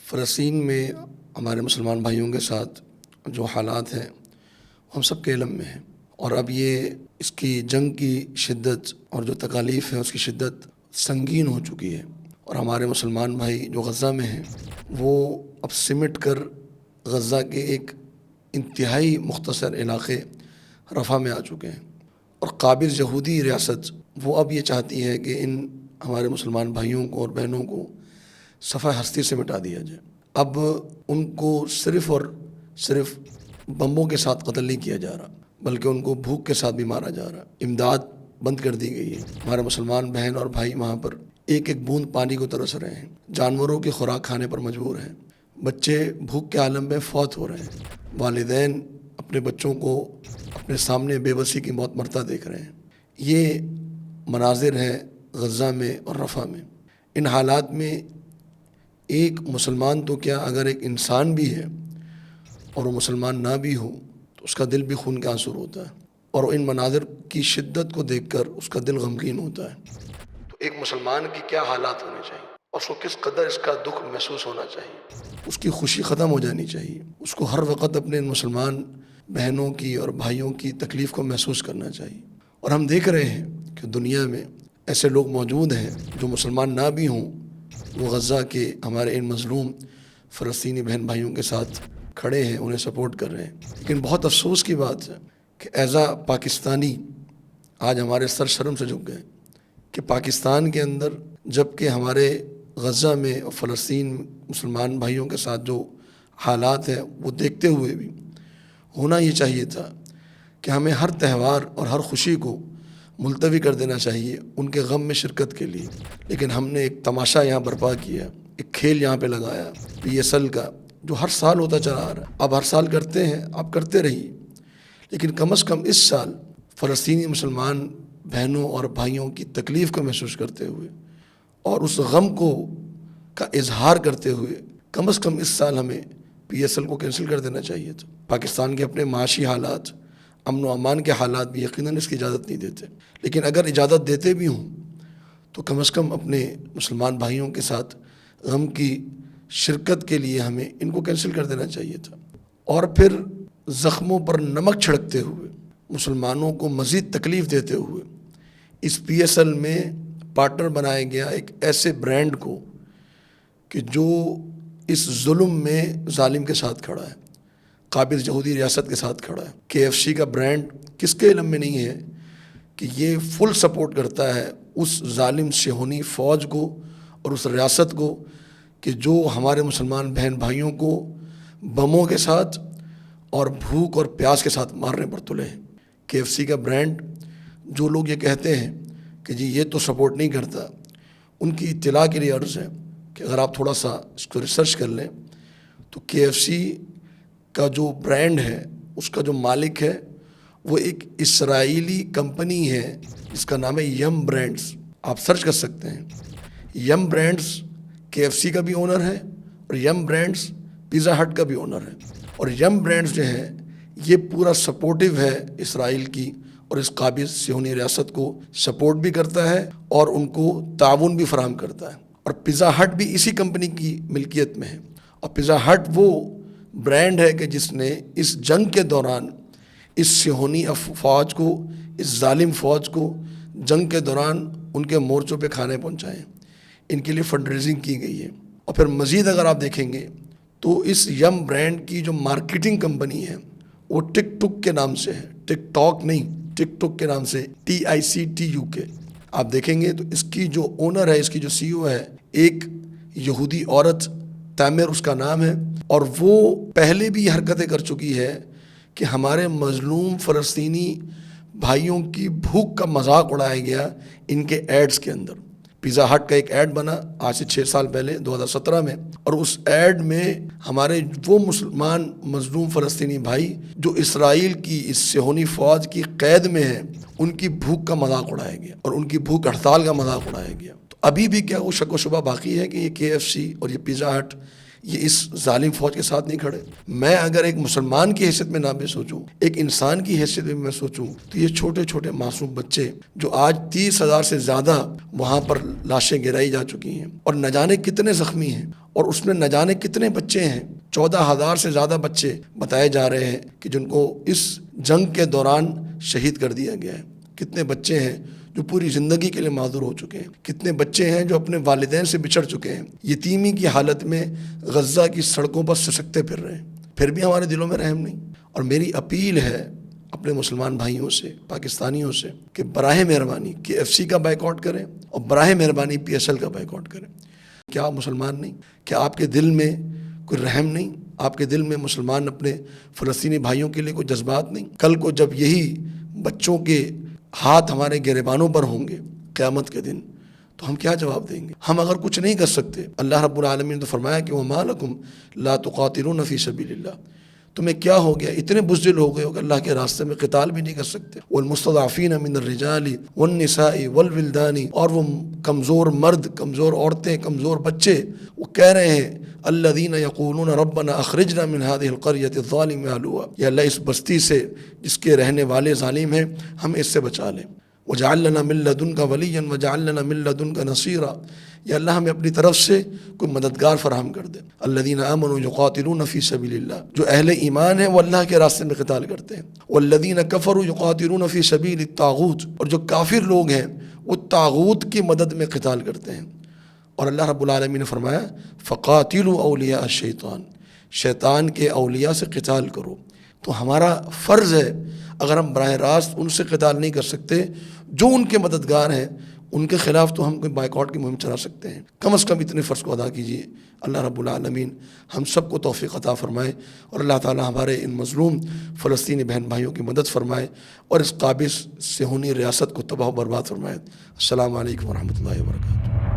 فلسطین میں ہمارے مسلمان بھائیوں کے ساتھ جو حالات ہیں ہم سب کے علم میں ہیں، اور اب یہ اس کی جنگ کی شدت اور جو تکالیف ہے اس کی شدت سنگین ہو چکی ہے، اور ہمارے مسلمان بھائی جو غزہ میں ہیں وہ اب سمٹ کر غزہ کے ایک انتہائی مختصر علاقے رفح میں آ چکے ہیں، اور قابض یہودی ریاست وہ اب یہ چاہتی ہے کہ ان ہمارے مسلمان بھائیوں کو اور بہنوں کو صفحہ ہستی سے مٹا دیا جائے۔ اب ان کو صرف اور صرف بمبوں کے ساتھ قتل نہیں کیا جا رہا، بلکہ ان کو بھوک کے ساتھ بھی مارا جا رہا۔ امداد بند کر دی گئی ہے، ہمارے مسلمان بہن اور بھائی وہاں پر ایک ایک بوند پانی کو ترس رہے ہیں، جانوروں کی خوراک کھانے پر مجبور ہیں، بچے بھوک کے عالم میں فوت ہو رہے ہیں، والدین اپنے بچوں کو اپنے سامنے بے بسی کی موت مرتا دیکھ رہے ہیں۔ یہ مناظر ہیں غزہ میں اور رفح میں۔ ان حالات میں ایک مسلمان تو کیا، اگر ایک انسان بھی ہے اور وہ مسلمان نہ بھی ہو تو اس کا دل بھی خون کے آنسو ہوتا ہے، اور ان مناظر کی شدت کو دیکھ کر اس کا دل غمگین ہوتا ہے۔ تو ایک مسلمان کی کیا حالات ہونے چاہیے، اور اس کو کس قدر اس کا دکھ محسوس ہونا چاہیے، اس کی خوشی ختم ہو جانی چاہیے، اس کو ہر وقت اپنے مسلمان بہنوں کی اور بھائیوں کی تکلیف کو محسوس کرنا چاہیے۔ اور ہم دیکھ رہے ہیں کہ دنیا میں ایسے لوگ موجود ہیں جو مسلمان نہ بھی ہوں، وہ غزہ کے ہمارے ان مظلوم فلسطینی بہن بھائیوں کے ساتھ کھڑے ہیں، انہیں سپورٹ کر رہے ہیں۔ لیکن بہت افسوس کی بات ہے کہ ایز اے پاکستانی آج ہمارے سر شرم سے جھک گئے کہ پاکستان کے اندر جب کہ ہمارے غزہ میں اور فلسطین مسلمان بھائیوں کے ساتھ جو حالات ہیں وہ دیکھتے ہوئے بھی ہونا یہ چاہیے تھا کہ ہمیں ہر تہوار اور ہر خوشی کو ملتوی کر دینا چاہیے ان کے غم میں شرکت کے لیے، لیکن ہم نے ایک تماشا یہاں برپا کیا، ایک کھیل یہاں پہ لگایا PSL کا، جو ہر سال ہوتا چلا آ رہا ہے۔ اب ہر سال کرتے ہیں، آپ کرتے رہیے، لیکن کم از کم اس سال فلسطینی مسلمان بہنوں اور بھائیوں کی تکلیف کو محسوس کرتے ہوئے اور اس غم کا اظہار کرتے ہوئے کم از کم اس سال ہمیں PSL کو کینسل کر دینا چاہیے تھا۔ پاکستان کے اپنے معاشی حالات، امن و امان کے حالات بھی یقیناً اس کی اجازت نہیں دیتے، لیکن اگر اجازت دیتے بھی ہوں تو کم از کم اپنے مسلمان بھائیوں کے ساتھ غم کی شرکت کے لیے ہمیں ان کو کینسل کر دینا چاہیے تھا۔ اور پھر زخموں پر نمک چھڑکتے ہوئے، مسلمانوں کو مزید تکلیف دیتے ہوئے اس PSL میں پارٹنر بنایا گیا ایک ایسے برانڈ کو کہ جو اس ظلم میں ظالم کے ساتھ کھڑا ہے، قابض یہودی ریاست کے ساتھ کھڑا ہے۔ KFC کا برانڈ کس کے علم میں نہیں ہے کہ یہ فل سپورٹ کرتا ہے اس ظالم صہیونی فوج کو اور اس ریاست کو کہ جو ہمارے مسلمان بہن بھائیوں کو بموں کے ساتھ اور بھوک اور پیاس کے ساتھ مارنے پر تلے ہیں۔ KFC کا برانڈ، جو لوگ یہ کہتے ہیں کہ جی یہ تو سپورٹ نہیں کرتا، ان کی اطلاع کے لیے عرض ہے کہ اگر آپ تھوڑا سا اس کو ریسرچ کر لیں تو KFC کا جو برانڈ ہے اس کا جو مالک ہے وہ ایک اسرائیلی کمپنی ہے جس کا نام ہے یم برانڈز۔ آپ سرچ کر سکتے ہیں، یم برانڈز KFC کا بھی اونر ہے، اور یم برانڈز پیزا ہٹ کا بھی اونر ہے، اور یم برانڈز جو ہے یہ پورا سپورٹیو ہے اسرائیل کی اور اس قابض صہیونی ریاست کو سپورٹ بھی کرتا ہے اور ان کو تعاون بھی فراہم کرتا ہے، اور پیزا ہٹ بھی اسی کمپنی کی ملکیت میں ہے۔ اور پیزا ہٹ وہ برانڈ ہے کہ جس نے اس جنگ کے دوران اس صہیونی فوج کو، اس ظالم فوج کو جنگ کے دوران ان کے مورچوں پہ کھانے پہنچائے، ان کے لیے فنڈ ریزنگ کی گئی ہے۔ اور پھر مزید اگر آپ دیکھیں گے تو اس یم برانڈ کی جو مارکیٹنگ کمپنی ہے وہ ٹک ٹک کے نام سے ہے، ٹک ٹاک نہیں، ٹک ٹک کے نام سے TICTUK۔ آپ دیکھیں گے تو اس کی جو اونر ہے، اس کی جو CEO ہے، ایک یہودی عورت، تامر اس کا نام ہے، اور وہ پہلے بھی یہ حرکتیں کر چکی ہے کہ ہمارے مظلوم فلسطینی بھائیوں کی بھوک کا مذاق اڑایا گیا ان کے ایڈز کے اندر۔ پیزا ہٹ کا ایک ایڈ بنا آج سے 6 سال پہلے 2017 میں، اور اس ایڈ میں ہمارے وہ مسلمان مظلوم فلسطینی بھائی جو اسرائیل کی اس صہیونی فوج کی قید میں ہیں ان کی بھوک کا مذاق اڑایا گیا اور ان کی بھوک ہڑتال کا مذاق اڑایا گیا۔ تو ابھی بھی کیا وہ شک و شبہ باقی ہے کہ یہ KFC اور یہ پیزا ہٹ یہ اس ظالم فوج کے ساتھ نہیں کھڑے. میں اگر ایک مسلمان کی حیثیت میں نہ بھی سوچوں، ایک انسان کی حیثیت میں سوچوں، تو یہ چھوٹے چھوٹے معصوم بچے جو آج 30,000 سے زیادہ وہاں پر لاشیں گرائی جا چکی ہیں اور نہ جانے کتنے زخمی ہیں، اور اس میں نہ جانے کتنے بچے ہیں، 14,000 سے زیادہ بچے بتائے جا رہے ہیں کہ جن کو اس جنگ کے دوران شہید کر دیا گیا ہے. کتنے بچے ہیں جو پوری زندگی کے لیے معذور ہو چکے ہیں، کتنے بچے ہیں جو اپنے والدین سے بچھڑ چکے ہیں، یتیمی کی حالت میں غزہ کی سڑکوں پر سسکتے پھر رہے ہیں، پھر بھی ہمارے دلوں میں رحم نہیں. اور میری اپیل ہے اپنے مسلمان بھائیوں سے، پاکستانیوں سے، کہ براہ مہربانی KFC کا بائیکاٹ کریں اور براہ مہربانی PSL کا بائیکاٹ کریں. کیا آپ مسلمان نہیں؟ کیا آپ کے دل میں کوئی رحم نہیں؟ آپ کے دل میں مسلمان اپنے فلسطینی بھائیوں کے لیے کوئی جذبات نہیں؟ کل کو جب یہی بچوں کے ہاتھ ہمارے گریبانوں پر ہوں گے قیامت کے دن، تو ہم کیا جواب دیں گے؟ ہم اگر کچھ نہیں کر سکتے، اللہ رب العالمین نے تو فرمایا کہ وَمَا لَكُمْ لَا تُقَاتِلُونَ فِي سَبِيلِ اللَّهِ، تمہیں کیا ہو گیا؟ اتنے بزدل ہو گئے ہو کہ اللہ کے راستے میں قتال بھی نہیں کر سکتے. وَالْمُسْتَضْعَفِينَ مِنَ الرِّجَالِ وَالنِّسَاءِ وَالْوِلْدَانِ، اور وہ کمزور مرد، کمزور عورتیں، کمزور بچے وہ کہہ رہے ہیں الَّذِينَ يَقُولُونَ رَبَّنَا أَخْرِجْنَا مِنْ هَذِهِ الْقَرْيَةِ الظَّالِمِ أَهْلُهَا، یا اللہ اس بستی سے جس کے رہنے والے ظالم ہیں ہم اس سے بچا لیں. وَجَعَلْ لَنَا مِن لَّدُنْكَ وَلِيًّا وَجَعَلْ لَنَا مِن لَّدُنْكَ نَصِيرًا، یا اللہ ہمیں اپنی طرف سے کوئی مددگار فراہم کر دے. الذین آمنوا یقاتلون فی سبیل اللہ، جو اہل ایمان ہیں وہ اللہ کے راستے میں قتال کرتے ہیں. والذین کفروا یقاتلون فی سبیل الطاغوت، اور جو کافر لوگ ہیں وہ طاغوت کی مدد میں قتال کرتے ہیں. اور اللہ رب العالمین نے فرمایا فقاتلوا اولیاء الشیطان، شیطان کے اولیاء سے قتال کرو. تو ہمارا فرض ہے اگر ہم براہ راست ان سے قتال نہیں کر سکتے، جو ان کے مددگار ہیں ان کے خلاف تو ہم کوئی بائیکاٹ کی مہم چلا سکتے ہیں. کم از کم اتنے فرض کو ادا کیجیے. اللہ رب العالمین ہم سب کو توفیق عطا فرمائے، اور اللہ تعالی ہمارے ان مظلوم فلسطینی بہن بھائیوں کی مدد فرمائے، اور اس قابض صہیونی ریاست کو تباہ و برباد فرمائے. السلام علیکم ورحمۃ اللہ وبرکاتہ.